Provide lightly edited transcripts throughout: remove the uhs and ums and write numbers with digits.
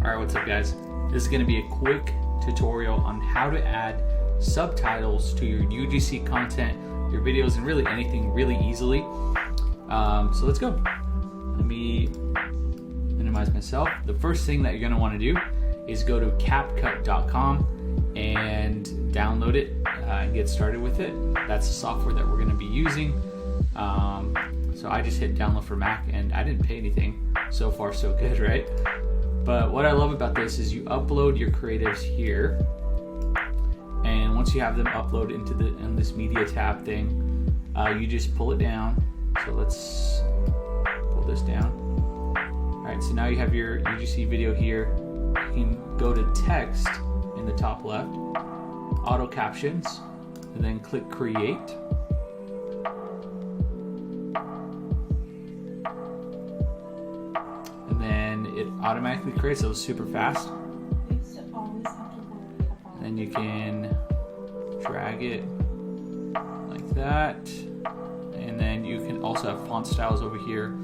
Alright, what's up guys? This is going to be a quick tutorial on how to add subtitles to your UGC content, your videos, and really anything really easily. So let's go. Let me minimize myself. The first thing that you're going to want to do is go to CapCut.com and download it and get started with it. That's the software that we're going to be using. So I just hit download for Mac and I didn't pay anything. So far so good, right? But what I love about this is you upload your creatives here, and once you have them upload into in this media tab thing, you just pull it down. So let's pull this down. Alright, so now you have your UGC video here. You can go to text in the top left, auto captions, and then click create. And then it automatically creates those super fast. And then you can drag it like that. And then you can also have font styles over here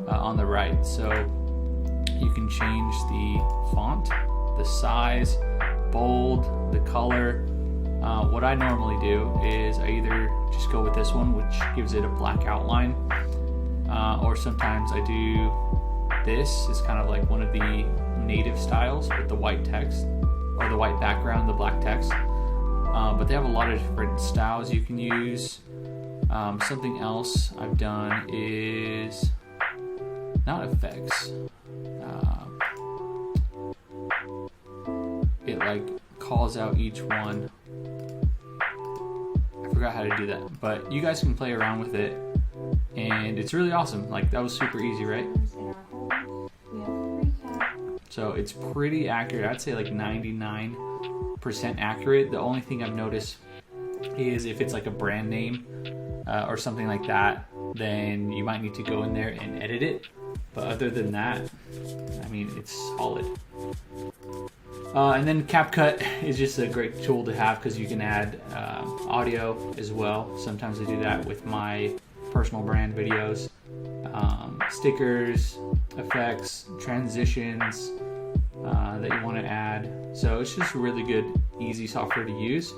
on the right. So you can change the font, the size, bold, the color. What I normally do is I either just go with this one, which gives it a black outline, or sometimes I do this. Is kind of like one of the native styles with the white text, or the white background, the black text. But they have a lot of different styles you can use. Something else I've done is not effects. It like calls out each one. I forgot how to do that, but you guys can play around with it, and it's really awesome. Like, that was super easy, right? So it's pretty accurate. I'd say like 99% accurate. The only thing I've noticed is if it's like a brand name or something like that, then you might need to go in there and edit it. But other than that, I mean, it's solid. And then CapCut is just a great tool to have because you can add audio as well. Sometimes I do that with my personal brand videos. Stickers, effects, transitions that you want to add. So it's just really good, easy software to use.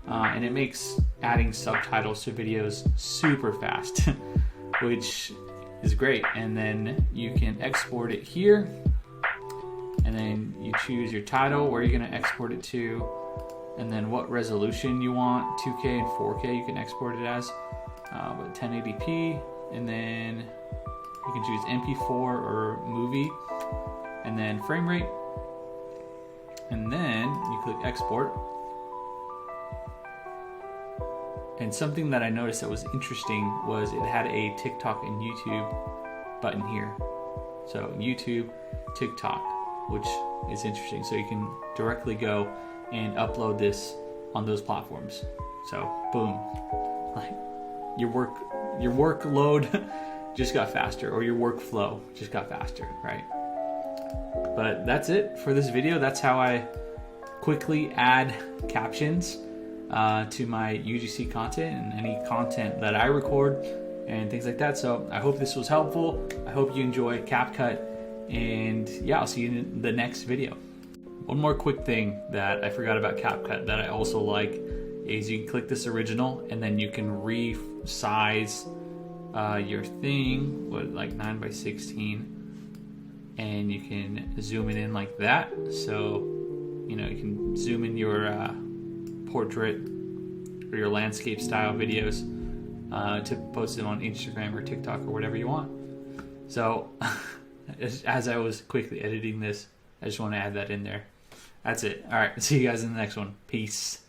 And it makes adding subtitles to videos super fast, which is great. And then you can export it here. And then you choose your title, where you're going to export it to, and then what resolution you want, 2K and 4K you can export it as, with 1080p, and then you can choose MP4 or movie, and then frame rate, and then you click export. And something that I noticed that was interesting was it had a TikTok and YouTube button here. So YouTube, TikTok, which is interesting. So you can directly go and upload this on those platforms. So boom, like your workload just got faster, or your workflow just got faster, right? But that's it for this video. That's how I quickly add captions to my UGC content and any content that I record and things like that. So I hope this was helpful. I hope you enjoy CapCut, and yeah, I'll see you in the next video. One more quick thing that I forgot about CapCut that I also like is you can click this original, and then you can resize your thing with like 9:16, and you can zoom it in like that. So you know, you can zoom in your portrait or your landscape style videos to post them on Instagram or TikTok or whatever you want. So as I was quickly editing this, I just want to add that in there. That's it. All right, see you guys in the next one. Peace.